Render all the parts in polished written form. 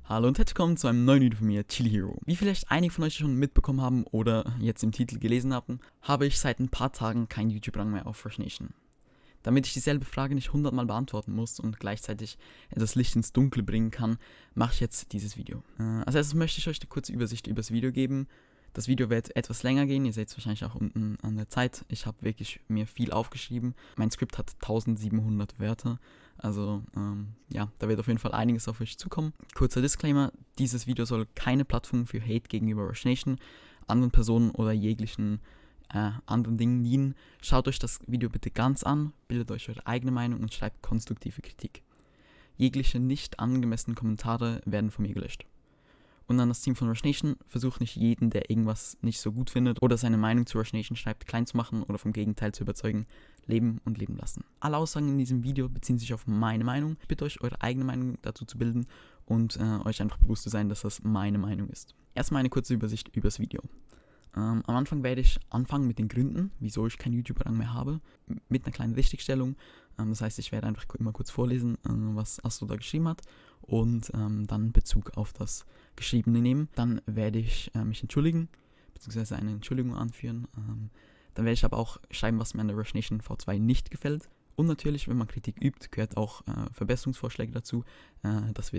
Hallo und herzlich willkommen zu einem neuen Video von mir, Chili Hero. Wie vielleicht einige von euch schon mitbekommen haben oder jetzt im Titel gelesen haben, habe ich seit ein paar Tagen keinen YouTube-Rang mehr auf Rush Nation. Damit ich dieselbe Frage nicht 100-mal beantworten muss und gleichzeitig etwas Licht ins Dunkle bringen kann, mache ich jetzt dieses Video. Als erstes möchte ich euch eine kurze Übersicht über das Video geben. Das Video wird etwas länger gehen, ihr seht es wahrscheinlich auch unten an der Zeit. Ich habe wirklich mir viel aufgeschrieben. Mein Skript hat 1700 Wörter, also ja, da wird auf jeden Fall einiges auf euch zukommen. Kurzer Disclaimer, dieses Video soll keine Plattform für Hate gegenüber Rush Nation, anderen Personen oder jeglichen anderen Dingen dienen. Schaut euch das Video bitte ganz an, bildet euch eure eigene Meinung und schreibt konstruktive Kritik. Jegliche nicht angemessenen Kommentare werden von mir gelöscht. Und dann das Team von Rush Nation: versucht nicht jeden, der irgendwas nicht so gut findet oder seine Meinung zu Rush Nation schreibt, klein zu machen oder vom Gegenteil zu überzeugen. Leben und leben lassen. Alle Aussagen in diesem Video beziehen sich auf meine Meinung. Ich bitte euch, eure eigene Meinung dazu zu bilden und euch einfach bewusst zu sein, dass das meine Meinung ist. Erstmal eine kurze Übersicht über das Video. Am Anfang werde ich anfangen mit den Gründen, wieso ich keinen YouTuber-Rang mehr habe, mit einer kleinen Richtigstellung. Das heißt, ich werde einfach immer kurz vorlesen, was Astro da geschrieben hat und dann Bezug auf das Geschriebene nehmen. Dann werde ich mich entschuldigen, beziehungsweise eine Entschuldigung anführen. Dann werde ich aber auch schreiben, was mir an der Rush Nation V2 nicht gefällt. Und natürlich, wenn man Kritik übt, gehört auch Verbesserungsvorschläge dazu. Das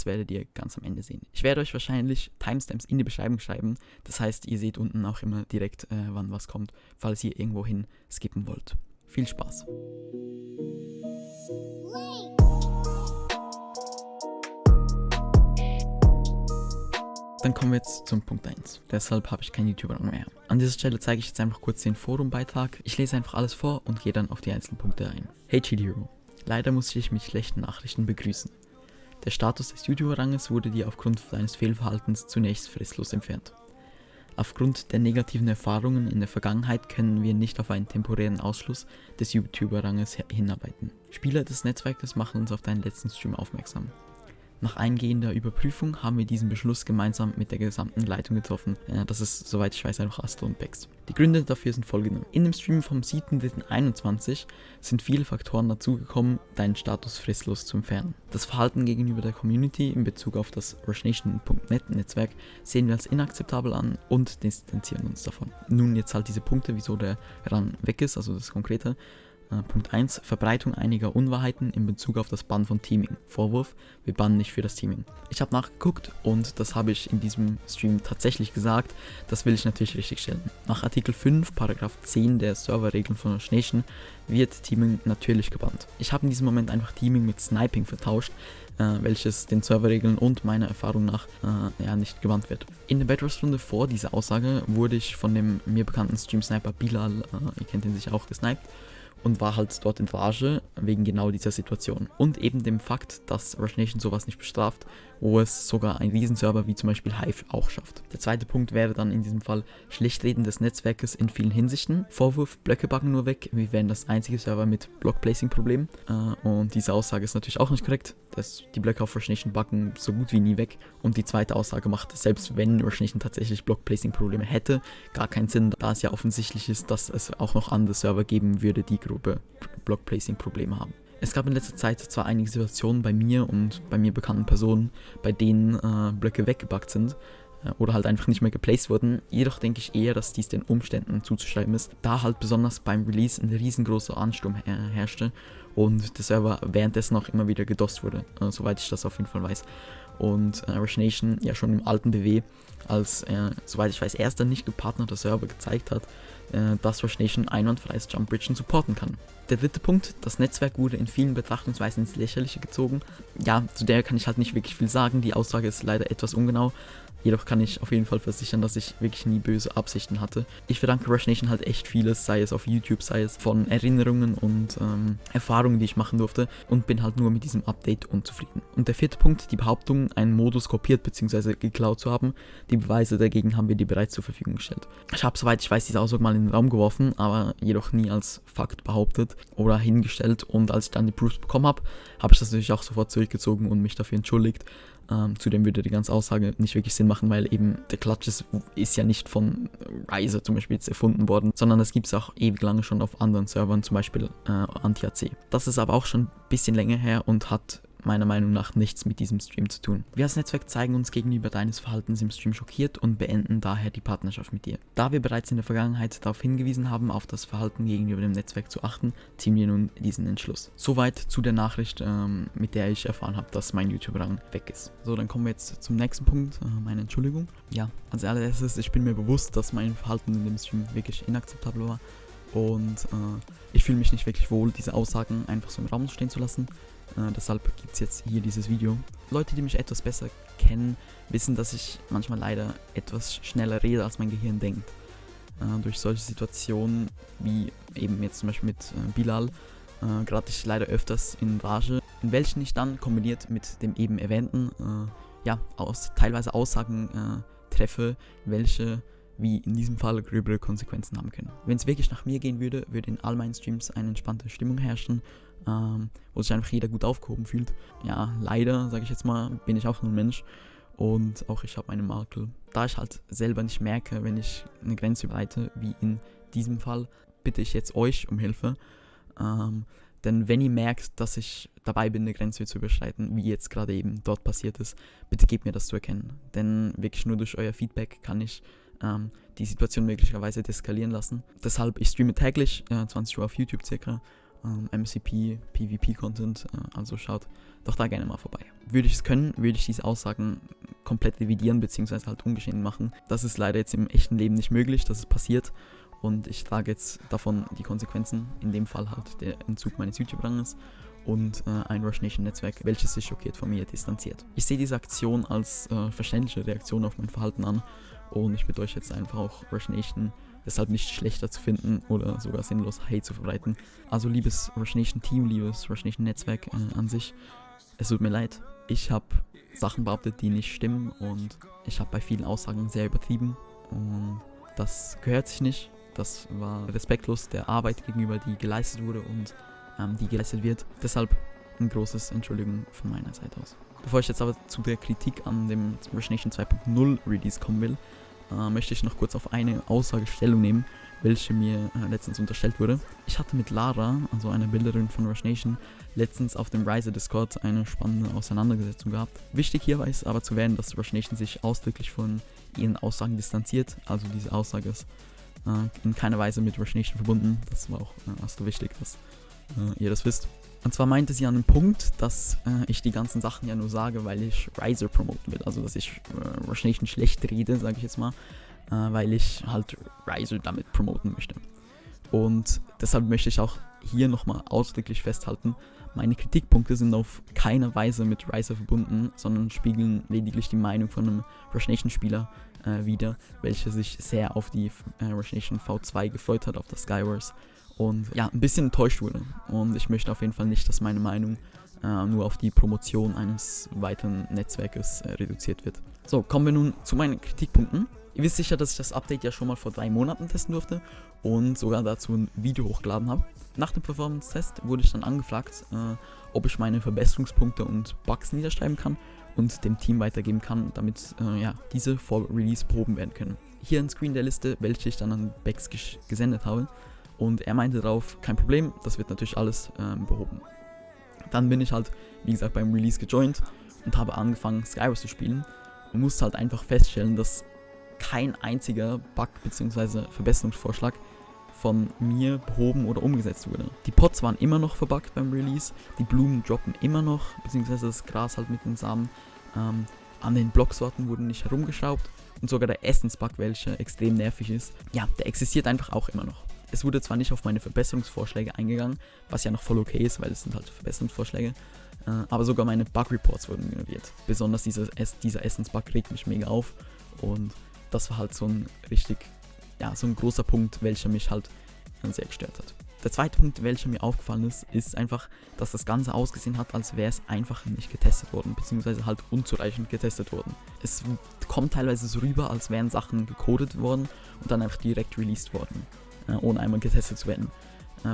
werdet ihr ganz am Ende sehen. Ich werde euch wahrscheinlich Timestamps in die Beschreibung schreiben. Das heißt, ihr seht unten auch immer direkt, wann was kommt, falls ihr irgendwo hin skippen wollt. Viel Spaß! Dann kommen wir jetzt zum Punkt 1. Deshalb habe ich keinen YouTuber mehr. An dieser Stelle zeige ich jetzt einfach kurz den Forumbeitrag. Ich lese einfach alles vor und gehe dann auf die einzelnen Punkte ein. Hey Chili Hero, leider musste ich mit schlechten Nachrichten begrüßen. Der Status des YouTuber-Ranges wurde dir aufgrund deines Fehlverhaltens zunächst fristlos entfernt. Aufgrund der negativen Erfahrungen in der Vergangenheit können wir nicht auf einen temporären Ausschluss des YouTuber-Ranges hinarbeiten. Spieler des Netzwerkes machen uns auf deinen letzten Stream aufmerksam. Nach eingehender Überprüfung haben wir diesen Beschluss gemeinsam mit der gesamten Leitung getroffen. Das ist, soweit ich weiß, auch Astro und Bex. Die Gründe dafür sind folgende. In dem Stream vom 7.3.21 sind viele Faktoren dazugekommen, deinen Status fristlos zu entfernen. Das Verhalten gegenüber der Community in Bezug auf das RushNation.net Netzwerk sehen wir als inakzeptabel an und distanzieren uns davon. Nun jetzt halt diese Punkte, wieso der Rang weg ist, also das Konkrete. Punkt 1. Verbreitung einiger Unwahrheiten in Bezug auf das Bann von Teaming. Vorwurf: wir bannen nicht für das Teaming. Ich habe nachgeguckt und das habe ich in diesem Stream tatsächlich gesagt. Das will ich natürlich richtigstellen. Nach Artikel 5, Paragraph 10 der Serverregeln von Rush Nation wird Teaming natürlich gebannt. Ich habe in diesem Moment einfach Teaming mit Sniping vertauscht, welches den Serverregeln und meiner Erfahrung nach nicht gebannt wird. In der Bedwars-Runde vor dieser Aussage wurde ich von dem mir bekannten Stream-Sniper Bilal, ihr kennt ihn sicher auch, gesniped. Und war halt dort in Rage wegen genau dieser Situation. Und eben dem Fakt, dass Rush Nation sowas nicht bestraft, wo es sogar ein Riesenserver wie zum Beispiel Hive auch schafft. Der zweite Punkt wäre dann in diesem Fall Schlechtreden des Netzwerkes in vielen Hinsichten. Vorwurf: Blöcke buggen nur weg, wir wären das einzige Server mit Block-Placing-Problem. Und diese Aussage ist natürlich auch nicht korrekt. Die Blöcke auf Rush Nation buggen so gut wie nie weg. Und die zweite Aussage macht, selbst wenn Rush Nation tatsächlich Block-Placing-Probleme hätte, gar keinen Sinn, da es ja offensichtlich ist, dass es auch noch andere Server geben würde, die Block-Placing-Probleme haben. Es gab in letzter Zeit zwar einige Situationen bei mir und bei mir bekannten Personen, bei denen Blöcke weggebuggt sind oder halt einfach nicht mehr geplaced wurden, jedoch denke ich eher, dass dies den Umständen zuzuschreiben ist, da halt besonders beim Release ein riesengroßer Ansturm herrschte und der Server währenddessen auch immer wieder gedost wurde, soweit ich das auf jeden Fall weiß. Und Rush Nation ja schon im alten BW als, soweit ich weiß, erster nicht gepartnerter Server gezeigt hat, dass Rush Nation einwandfreies Jump Bridgen supporten kann. Der dritte Punkt: das Netzwerk wurde in vielen Betrachtungsweisen ins Lächerliche gezogen. Ja, zu der kann ich halt nicht wirklich viel sagen, die Aussage ist leider etwas ungenau. Jedoch kann ich auf jeden Fall versichern, dass ich wirklich nie böse Absichten hatte. Ich verdanke Rush Nation halt echt vieles, sei es auf YouTube, sei es von Erinnerungen und Erfahrungen, die ich machen durfte, und bin halt nur mit diesem Update unzufrieden. Und der vierte Punkt: die Behauptung, einen Modus kopiert bzw. geklaut zu haben. Die Beweise dagegen haben wir dir bereits zur Verfügung gestellt. Ich habe, soweit ich weiß, diese Aussage mal in den Raum geworfen, aber jedoch nie als Fakt behauptet oder hingestellt, und als ich dann die Proofs bekommen habe, habe ich das natürlich auch sofort zurückgezogen und mich dafür entschuldigt. Zudem würde die ganze Aussage nicht wirklich Sinn machen, weil eben der Clutch ist ja nicht von Ryze zum Beispiel jetzt erfunden worden, sondern das gibt es auch ewig lange schon auf anderen Servern, zum Beispiel Anti-AC. Das ist aber auch schon ein bisschen länger her und hat meiner Meinung nach nichts mit diesem Stream zu tun. Wir als Netzwerk zeigen uns gegenüber deines Verhaltens im Stream schockiert und beenden daher die Partnerschaft mit dir. Da wir bereits in der Vergangenheit darauf hingewiesen haben, auf das Verhalten gegenüber dem Netzwerk zu achten, ziehen wir nun diesen Entschluss. Soweit zu der Nachricht, mit der ich erfahren habe, dass mein YouTube-Rang weg ist. So, dann kommen wir jetzt zum nächsten Punkt, meine Entschuldigung. Ja, als allererstes, ich bin mir bewusst, dass mein Verhalten in dem Stream wirklich inakzeptabel war. Und ich fühle mich nicht wirklich wohl, diese Aussagen einfach so im Raum stehen zu lassen. Deshalb gibt es jetzt hier dieses Video. Leute, die mich etwas besser kennen, wissen, dass ich manchmal leider etwas schneller rede, als mein Gehirn denkt. Durch solche Situationen, wie eben jetzt zum Beispiel mit Bilal, gerate ich leider öfters in Rage, in welchen ich dann kombiniert mit dem eben erwähnten, teilweise Aussagen treffe, welche wie in diesem Fall gröbere Konsequenzen haben können. Wenn es wirklich nach mir gehen würde, würde in all meinen Streams eine entspannte Stimmung herrschen, wo sich einfach jeder gut aufgehoben fühlt. Ja, leider, sage ich jetzt mal, bin ich auch nur ein Mensch und auch ich habe einen Makel. Da ich halt selber nicht merke, wenn ich eine Grenze überschreite, wie in diesem Fall, bitte ich jetzt euch um Hilfe. Denn wenn ihr merkt, dass ich dabei bin, eine Grenze zu überschreiten, wie jetzt gerade eben dort passiert ist, bitte gebt mir das zu erkennen. Denn wirklich nur durch euer Feedback kann ich die Situation möglicherweise deeskalieren lassen. Deshalb, ich streame täglich, 20 Uhr auf YouTube circa, MCP, PvP-Content, also schaut doch da gerne mal vorbei. Würde ich es können, würde ich diese Aussagen komplett revidieren, beziehungsweise halt ungeschehen machen. Das ist leider jetzt im echten Leben nicht möglich, dass es passiert. Und ich trage jetzt davon die Konsequenzen, in dem Fall halt der Entzug meines YouTube-Ranges und ein Rush Nation Netzwerk, welches sich schockiert von mir distanziert. Ich sehe diese Aktion als verständliche Reaktion auf mein Verhalten an und ich bitte euch jetzt einfach auch Rush Nation deshalb nicht schlechter zu finden oder sogar sinnlos Hate zu verbreiten. Also liebes Rush Nation Team, liebes Rush Nation Netzwerk an sich, es tut mir leid. Ich habe Sachen behauptet, die nicht stimmen und ich habe bei vielen Aussagen sehr übertrieben und das gehört sich nicht. Das war respektlos der Arbeit gegenüber, die geleistet wurde und die geleistet wird. Deshalb ein großes Entschuldigung von meiner Seite aus. Bevor ich jetzt aber zu der Kritik an dem Rush Nation 2.0 Release kommen will, möchte ich noch kurz auf eine Aussage Stellung nehmen, welche mir letztens unterstellt wurde. Ich hatte mit Lara, also einer Bilderin von Rush Nation, letztens auf dem Riser Discord eine spannende Auseinandersetzung gehabt. Wichtig hierbei ist aber zu erwähnen, dass Rush Nation sich ausdrücklich von ihren Aussagen distanziert, also diese Aussage ist in keiner Weise mit Rush Nation verbunden. Das war auch so wichtig, dass ihr das wisst. Und zwar meinte sie an einem Punkt, dass ich die ganzen Sachen ja nur sage, weil ich Riser promoten will. Also dass ich Rush Nation schlecht rede, sage ich jetzt mal, weil ich halt Riser damit promoten möchte. Und deshalb möchte ich auch hier nochmal ausdrücklich festhalten, meine Kritikpunkte sind auf keiner Weise mit Riser verbunden, sondern spiegeln lediglich die Meinung von einem Rush Nation Spieler wider, welcher sich sehr auf die Rush Nation V2 gefreut hat, auf das Skywars. Und ja, ein bisschen enttäuscht wurde. Und ich möchte auf jeden Fall nicht, dass meine Meinung nur auf die Promotion eines weiteren Netzwerkes reduziert wird. So, kommen wir nun zu meinen Kritikpunkten. Ihr wisst sicher, dass ich das Update ja schon mal vor 3 Monaten testen durfte und sogar dazu ein Video hochgeladen habe. Nach dem Performance-Test wurde ich dann angefragt, ob ich meine Verbesserungspunkte und Bugs niederschreiben kann und dem Team weitergeben kann, damit diese vor Release behoben werden können. Hier ein Screen der Liste, welche ich dann an Bex gesendet habe. Und er meinte darauf, kein Problem, das wird natürlich alles behoben. Dann bin ich halt, wie gesagt, beim Release gejoint und habe angefangen, Skywars zu spielen und musste halt einfach feststellen, dass kein einziger Bug bzw. Verbesserungsvorschlag von mir behoben oder umgesetzt wurde. Die Pots waren immer noch verbuggt beim Release, die Blumen droppen immer noch, beziehungsweise das Gras halt mit den Samen. An den Blocksorten wurden nicht herumgeschraubt und sogar der Essensbug, welcher extrem nervig ist, ja, der existiert einfach auch immer noch. Es wurde zwar nicht auf meine Verbesserungsvorschläge eingegangen, was ja noch voll okay ist, weil es sind halt Verbesserungsvorschläge, aber sogar meine Bug-Reports wurden ignoriert. Besonders dieser Essensbug regt mich mega auf und das war halt so ein großer Punkt, welcher mich halt sehr gestört hat. Der zweite Punkt, welcher mir aufgefallen ist einfach, dass das Ganze ausgesehen hat, als wäre es einfach nicht getestet worden, beziehungsweise halt unzureichend getestet worden. Es kommt teilweise so rüber, als wären Sachen gecodet worden und dann einfach direkt released worden, ohne einmal getestet zu werden.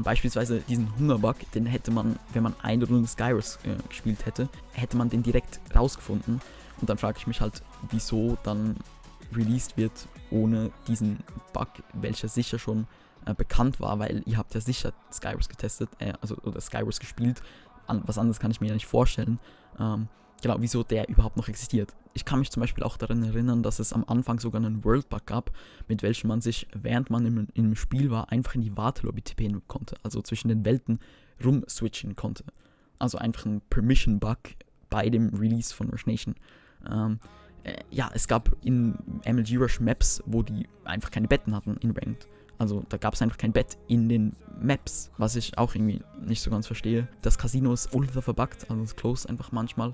Beispielsweise diesen Hungerbug, den hätte man, wenn man eine Runde Skywars gespielt hätte, hätte man den direkt rausgefunden. Und dann frage ich mich halt, wieso dann released wird ohne diesen Bug, welcher sicher schon bekannt war, weil ihr habt ja sicher Skywars getestet, oder Skywars gespielt, was anderes kann ich mir ja nicht vorstellen, genau, wieso der überhaupt noch existiert. Ich kann mich zum Beispiel auch daran erinnern, dass es am Anfang sogar einen World Bug gab, mit welchem man sich, während man im Spiel war, einfach in die Wartelobby tippen konnte, also zwischen den Welten rumswitchen konnte. Also einfach ein Permission Bug bei dem Release von Rush Nation. Ja, es gab in MLG Rush Maps, wo die einfach keine Betten hatten in Ranked. Also da gab es einfach kein Bett in den Maps, was ich auch irgendwie nicht so ganz verstehe. Das Casino ist ultra verbuggt, also es closed einfach manchmal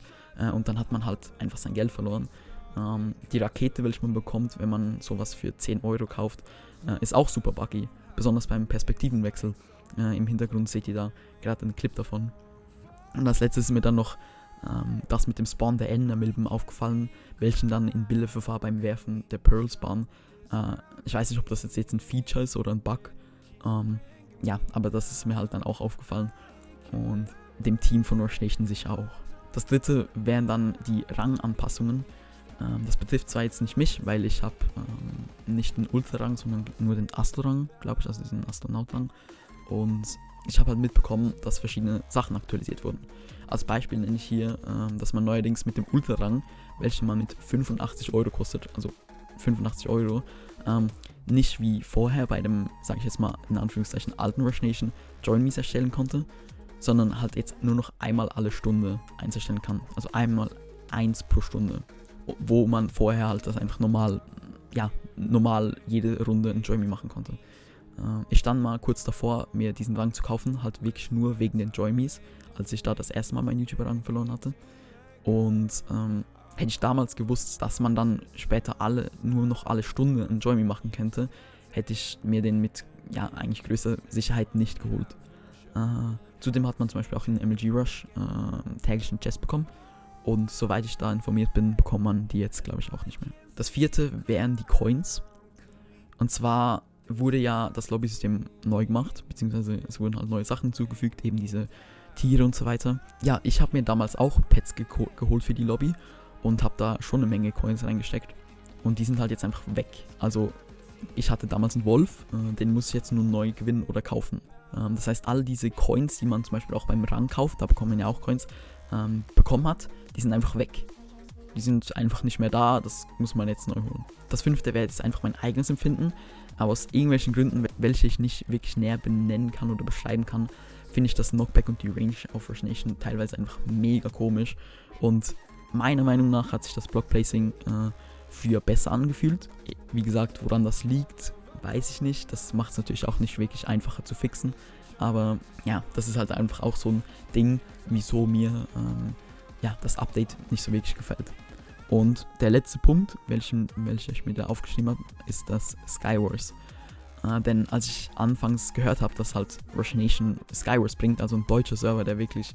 und dann hat man halt einfach sein Geld verloren. Die Rakete, welche man bekommt, wenn man sowas für 10 Euro kauft, ist auch super buggy, besonders beim Perspektivenwechsel. Im Hintergrund seht ihr da gerade einen Clip davon. Und als letztes ist mir dann noch das mit dem Spawn der Endermilben aufgefallen, welchen dann in Bilderverfahren beim Werfen der Pearl spawnen. Ich weiß nicht, ob das jetzt ein Feature ist oder ein Bug. Ja, aber das ist mir halt dann auch aufgefallen. Und dem Team von Rush Nation sicher auch. Das dritte wären dann die Ranganpassungen. Das betrifft zwar jetzt nicht mich, weil ich habe nicht den Ultra-Rang, sondern nur den Astro-Rang, glaube ich, also diesen Astronaut-Rang. Und ich habe halt mitbekommen, dass verschiedene Sachen aktualisiert wurden. Als Beispiel nenne ich hier, dass man neuerdings mit dem Ultra-Rang, welchen man mit 85 Euro kostet, also 85 Euro, nicht wie vorher bei dem, sage ich jetzt mal in Anführungszeichen, alten Rush Nation Join Me's erstellen konnte, sondern halt jetzt nur noch einmal alle Stunde eins erstellen kann. Also einmal eins pro Stunde. Wo man vorher halt das einfach normal jede Runde ein Join Me machen konnte. Ich stand mal kurz davor, mir diesen Rang zu kaufen, halt wirklich nur wegen den Join Me's, als ich da das erste Mal meinen YouTuber-Rang verloren hatte. Und hätte ich damals gewusst, dass man dann später nur noch alle Stunde einen Join Me machen könnte, hätte ich mir den mit eigentlich größter Sicherheit nicht geholt. Zudem hat man zum Beispiel auch in MLG Rush täglichen Chests bekommen. Und soweit ich da informiert bin, bekommt man die jetzt, glaube ich, auch nicht mehr. Das vierte wären die Coins. Und zwar wurde ja das Lobbysystem neu gemacht, beziehungsweise es wurden halt neue Sachen hinzugefügt, eben diese Tiere und so weiter. Ja, ich habe mir damals auch Pets geholt für die Lobby und habe da schon eine Menge Coins reingesteckt. Und die sind halt jetzt einfach weg. Also ich hatte damals einen Wolf, den muss ich jetzt nur neu gewinnen oder kaufen. Das heißt, all diese Coins, die man zum Beispiel auch beim Rang kauft, da bekommt man ja auch Coins, bekommen hat, die sind einfach weg. Die sind einfach nicht mehr da, das muss man jetzt neu holen. Das fünfte wäre jetzt einfach mein eigenes Empfinden, aber aus irgendwelchen Gründen, welche ich nicht wirklich näher benennen kann oder beschreiben kann, finde ich das Knockback und die Range auf Rush Nation teilweise einfach mega komisch. Und meiner Meinung nach hat sich das Blockplacing früher besser angefühlt. Wie gesagt, woran das liegt, weiß ich nicht. Das macht es natürlich auch nicht wirklich einfacher zu fixen. Aber ja, das ist halt einfach auch so ein Ding, wieso mir das Update nicht so wirklich gefällt. Und der letzte Punkt, welchen ich mir da aufgeschrieben habe, ist das Skywars. Denn als ich anfangs gehört habe, dass halt Rush Nation Skywars bringt, also ein deutscher Server, der wirklich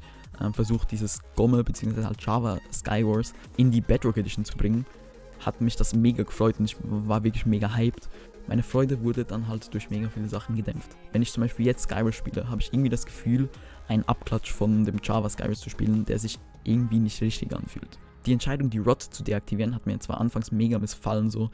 versucht, dieses Gomme bzw. halt Java Skywars in die Bedrock Edition zu bringen, hat mich das mega gefreut und ich war wirklich mega hyped. Meine Freude wurde dann halt durch mega viele Sachen gedämpft. Wenn ich zum Beispiel jetzt Skywars spiele, habe ich irgendwie das Gefühl, einen Abklatsch von dem Java Skywars zu spielen, der sich irgendwie nicht richtig anfühlt. Die Entscheidung, die ROT zu deaktivieren, hat mir zwar anfangs mega missfallen, so.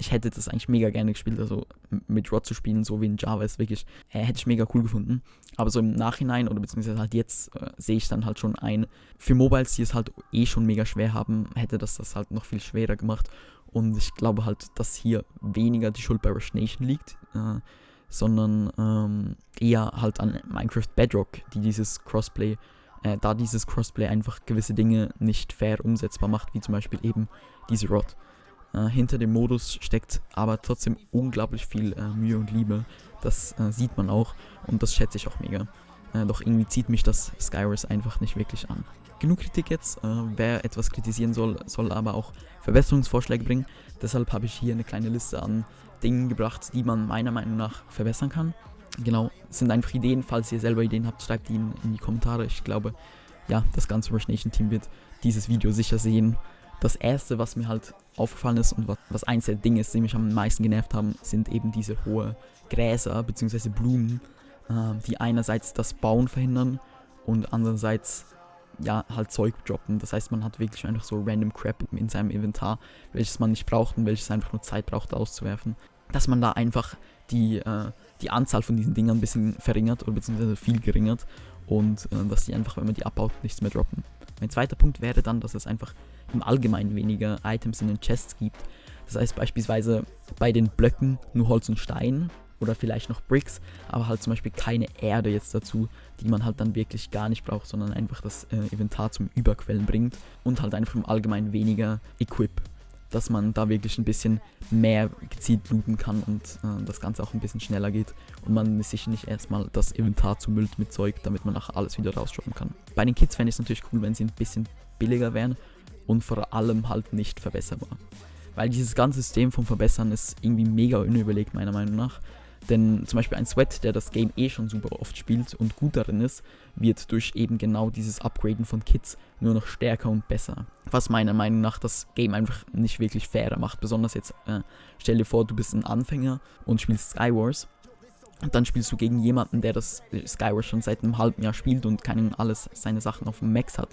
Ich hätte das eigentlich mega gerne gespielt, also mit ROT zu spielen, so wie in Java ist wirklich, hätte ich mega cool gefunden. Aber so im Nachhinein oder beziehungsweise halt jetzt sehe ich dann halt schon ein, für Mobiles, die es halt schon mega schwer haben, hätte das halt noch viel schwerer gemacht. Und ich glaube halt, dass hier weniger die Schuld bei Rush Nation liegt, sondern eher halt an Minecraft Bedrock, die dieses Crossplay einfach gewisse Dinge nicht fair umsetzbar macht, wie zum Beispiel eben diese ROT. Hinter dem Modus steckt aber trotzdem unglaublich viel Mühe und Liebe. Das sieht man auch und das schätze ich auch mega. Doch irgendwie zieht mich das Skywars einfach nicht wirklich an. Genug Kritik jetzt. Wer etwas kritisieren soll aber auch Verbesserungsvorschläge bringen. Deshalb habe ich hier eine kleine Liste an Dingen gebracht, die man meiner Meinung nach verbessern kann. Genau, es sind einfach Ideen. Falls ihr selber Ideen habt, schreibt die in die Kommentare. Ich glaube, ja, das ganze Rush Nation Team wird dieses Video sicher sehen. Das erste, was mir halt aufgefallen ist und was eins der Dinge ist, die mich am meisten genervt haben, sind eben diese hohen Gräser bzw. Blumen, die einerseits das Bauen verhindern und andererseits ja halt Zeug droppen. Das heißt, man hat wirklich einfach so random Crap in seinem Inventar, welches man nicht braucht und welches einfach nur Zeit braucht auszuwerfen. Dass man da einfach die Anzahl von diesen Dingern ein bisschen verringert oder beziehungsweise viel geringert und dass die einfach, wenn man die abbaut, nichts mehr droppen. Mein zweiter Punkt wäre dann, dass es einfach im Allgemeinen weniger Items in den Chests gibt. Das heißt beispielsweise bei den Blöcken nur Holz und Stein oder vielleicht noch Bricks, aber halt zum Beispiel keine Erde jetzt dazu, die man halt dann wirklich gar nicht braucht, sondern einfach das Inventar zum Überquellen bringt und halt einfach im Allgemeinen weniger Equip, dass man da wirklich ein bisschen mehr gezielt looten kann und das Ganze auch ein bisschen schneller geht und man sich nicht erstmal das Inventar zumüllt mit Zeug, damit man nachher alles wieder rausshoppen kann. Bei den Kits fände ich es natürlich cool, wenn sie ein bisschen billiger wären und vor allem halt nicht verbesserbar. Weil dieses ganze System vom Verbessern ist irgendwie mega unüberlegt, meiner Meinung nach. Denn zum Beispiel ein Sweat, der das Game schon super oft spielt und gut darin ist, wird durch eben genau dieses Upgraden von Kits nur noch stärker und besser. Was meiner Meinung nach das Game einfach nicht wirklich fairer macht. Besonders jetzt, stell dir vor, du bist ein Anfänger und spielst Skywars. Und dann spielst du gegen jemanden, der das Skywars schon seit einem halben Jahr spielt und alles seine Sachen auf dem Max hat.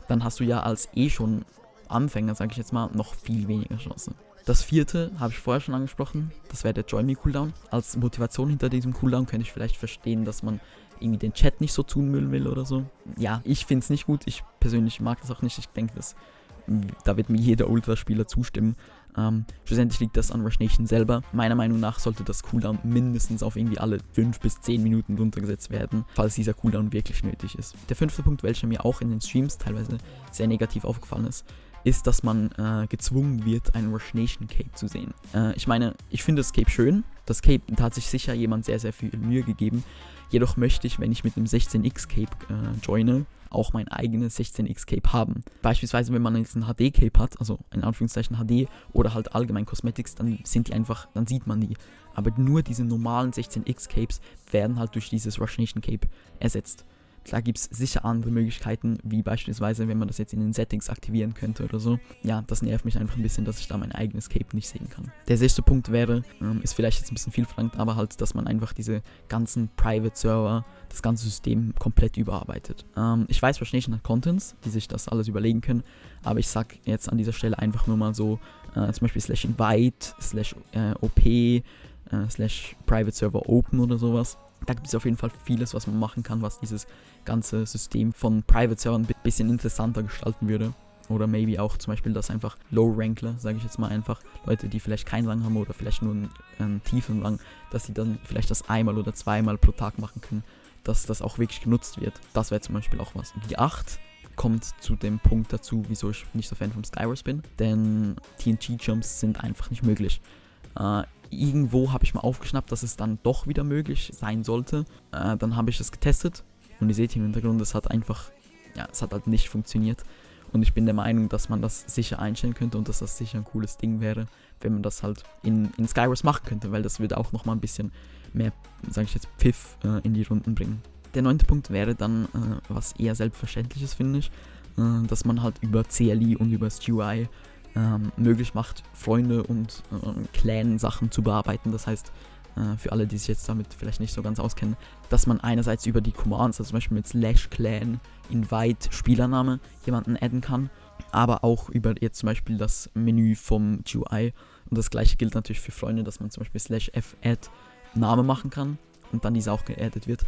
Dann hast du ja als schon Anfänger, sage ich jetzt mal, noch viel weniger Chancen. Das vierte habe ich vorher schon angesprochen, das wäre der Join Me Cooldown. Als Motivation hinter diesem Cooldown könnte ich vielleicht verstehen, dass man irgendwie den Chat nicht so zumüllen will oder so. Ja, ich finde es nicht gut, ich persönlich mag das auch nicht, ich denke, da wird mir jeder Ultraspieler zustimmen. Schlussendlich liegt das an Rush Nation selber. Meiner Meinung nach sollte das Cooldown mindestens auf irgendwie alle 5 bis 10 Minuten runtergesetzt werden, falls dieser Cooldown wirklich nötig ist. Der fünfte Punkt, welcher mir auch in den Streams teilweise sehr negativ aufgefallen ist, dass man gezwungen wird, einen Rush Nation Cape zu sehen. Ich meine, ich finde das Cape schön. Das Cape, da hat sich sicher jemand sehr, sehr viel Mühe gegeben. Jedoch möchte ich, wenn ich mit einem 16x Cape joine, auch mein eigenes 16x Cape haben. Beispielsweise, wenn man jetzt ein HD Cape hat, also in Anführungszeichen HD oder halt allgemein Cosmetics, dann sind die einfach, dann sieht man die. Aber nur diese normalen 16x Capes werden halt durch dieses Rush Nation Cape ersetzt. Klar gibt es sicher andere Möglichkeiten, wie beispielsweise, wenn man das jetzt in den Settings aktivieren könnte oder so. Ja, das nervt mich einfach ein bisschen, dass ich da mein eigenes Cape nicht sehen kann. Der sechste Punkt wäre, ist vielleicht jetzt ein bisschen viel verlangt, aber halt, dass man einfach diese ganzen Private Server, das ganze System komplett überarbeitet. Ich weiß, Rush Nation hat Contents, die sich das alles überlegen können, aber ich sag jetzt an dieser Stelle einfach nur mal so, zum Beispiel /invite, /op, /private server open oder sowas. Da gibt es auf jeden Fall vieles, was man machen kann, was dieses ganze System von Private Servern ein bisschen interessanter gestalten würde. Oder maybe auch zum Beispiel, dass einfach Low-Rankler, sage ich jetzt mal einfach, Leute, die vielleicht keinen Rang haben oder vielleicht nur einen tiefen Rang, dass sie dann vielleicht das einmal oder zweimal pro Tag machen können, dass das auch wirklich genutzt wird. Das wäre zum Beispiel auch was. Die 8 kommt zu dem Punkt dazu, wieso ich nicht so Fan von Skywars bin, denn TNT-Jumps sind einfach nicht möglich. Irgendwo habe ich mal aufgeschnappt, dass es dann doch wieder möglich sein sollte. Dann habe ich es getestet und ihr seht hier im Hintergrund, es hat halt nicht funktioniert. Und ich bin der Meinung, dass man das sicher einstellen könnte und dass das sicher ein cooles Ding wäre, wenn man das halt in Skywars machen könnte, weil das würde auch nochmal ein bisschen mehr, sage ich jetzt, Pfiff in die Runden bringen. Der 9. Punkt wäre dann, was eher Selbstverständliches, finde ich, dass man halt über CLI und über das GUI möglich macht, Freunde und Clan-Sachen zu bearbeiten. Das heißt, für alle, die sich jetzt damit vielleicht nicht so ganz auskennen, dass man einerseits über die Commands, also zum Beispiel mit /clan, invite, Spielername, jemanden adden kann, aber auch über jetzt zum Beispiel das Menü vom GUI. Und das gleiche gilt natürlich für Freunde, dass man zum Beispiel /fadd Name machen kann und dann dieser auch geaddet wird.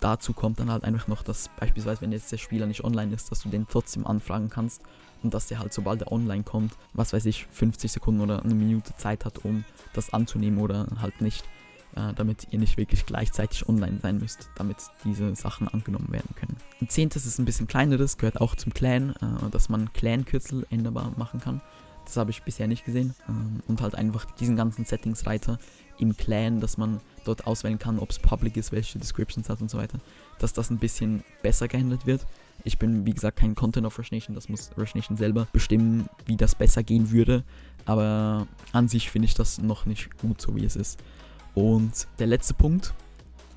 Dazu kommt dann halt einfach noch, dass beispielsweise, wenn jetzt der Spieler nicht online ist, dass du den trotzdem anfragen kannst und dass der halt, sobald er online kommt, was weiß ich, 50 Sekunden oder eine Minute Zeit hat, um das anzunehmen oder halt nicht, damit ihr nicht wirklich gleichzeitig online sein müsst, damit diese Sachen angenommen werden können. Ein 10. ist ein bisschen kleineres, gehört auch zum Clan, dass man Clan-Kürzel änderbar machen kann. Das habe ich bisher nicht gesehen. Und halt einfach diesen ganzen Settings-Reiter im Clan, dass man dort auswählen kann, ob es public ist, welche Descriptions hat und so weiter, dass das ein bisschen besser gehandelt wird. Ich bin, wie gesagt, kein Content auf Rush Nation, das muss Rush Nation selber bestimmen, wie das besser gehen würde, aber an sich finde ich das noch nicht gut, so wie es ist. Und der letzte Punkt,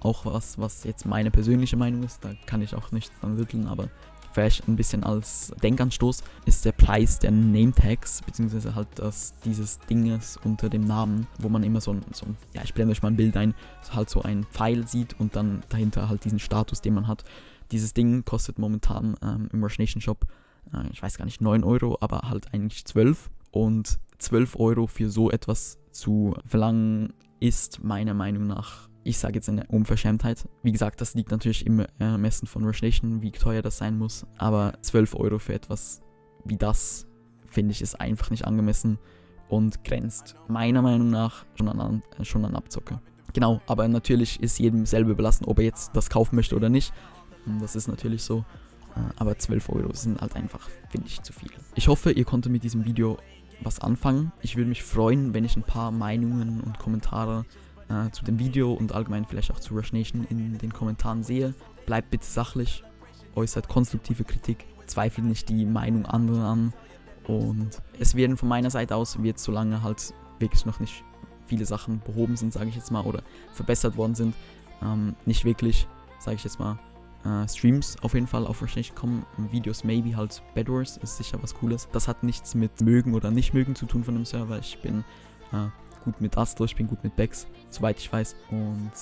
auch was jetzt meine persönliche Meinung ist, da kann ich auch nichts dran rütteln, aber vielleicht ein bisschen als Denkanstoß, ist der Preis der Name-Tags, beziehungsweise halt dieses Dinges unter dem Namen, wo man immer ich blende euch mal ein Bild ein, halt so ein Pfeil sieht und dann dahinter halt diesen Status, den man hat. Dieses Ding kostet momentan im Rush Nation Shop, ich weiß gar nicht, 9 Euro, aber halt eigentlich 12. Und 12 Euro für so etwas zu verlangen, ist meiner Meinung nach, ich sage jetzt eine Unverschämtheit. Wie gesagt, das liegt natürlich im Ermessen von Rush Nation, wie teuer das sein muss. Aber 12 Euro für etwas wie das, finde ich, ist einfach nicht angemessen und grenzt meiner Meinung nach schon an Abzocke. Genau, aber natürlich ist jedem selber überlassen, ob er jetzt das kaufen möchte oder nicht. Das ist natürlich so. Aber 12 Euro sind halt einfach, finde ich, zu viel. Ich hoffe, ihr konntet mit diesem Video was anfangen. Ich würde mich freuen, wenn ich ein paar Meinungen und Kommentare zu dem Video und allgemein vielleicht auch zu Rush Nation in den Kommentaren sehe. Bleibt bitte sachlich, äußert konstruktive Kritik, zweifelt nicht die Meinung anderer an. Und es werden von meiner Seite aus, solange halt wirklich noch nicht viele Sachen behoben sind, sage ich jetzt mal, oder verbessert worden sind, nicht wirklich, sage ich jetzt mal, Streams auf jeden Fall auf Rush Nation kommen. Videos maybe halt Bed Wars ist sicher was Cooles. Das hat nichts mit mögen oder nicht mögen zu tun von dem Server. Ich bin gut mit Astro, ich bin gut mit Bex, soweit ich weiß. Und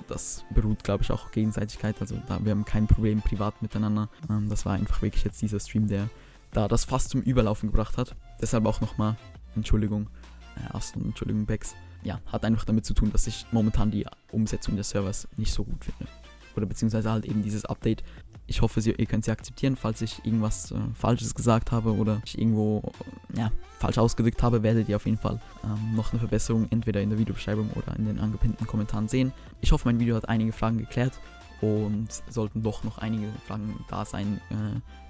das beruht, glaube ich, auch auf Gegenseitigkeit. Also wir haben kein Problem privat miteinander. Das war einfach wirklich jetzt dieser Stream, der da das fast zum Überlaufen gebracht hat. Deshalb auch nochmal Entschuldigung, Astro und Entschuldigung Bex. Ja, hat einfach damit zu tun, dass ich momentan die Umsetzung des Servers nicht so gut finde. Oder beziehungsweise halt eben dieses Update. Ich hoffe, ihr könnt sie akzeptieren, falls ich irgendwas Falsches gesagt habe oder ich irgendwo falsch ausgedrückt habe, werdet ihr auf jeden Fall noch eine Verbesserung entweder in der Videobeschreibung oder in den angepinnten Kommentaren sehen. Ich hoffe, mein Video hat einige Fragen geklärt und sollten doch noch einige Fragen da sein,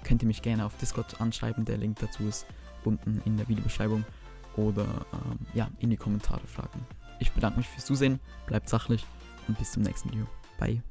könnt ihr mich gerne auf Discord anschreiben. Der Link dazu ist unten in der Videobeschreibung oder in die Kommentare fragen. Ich bedanke mich fürs Zusehen, bleibt sachlich und bis zum nächsten Video. Bye.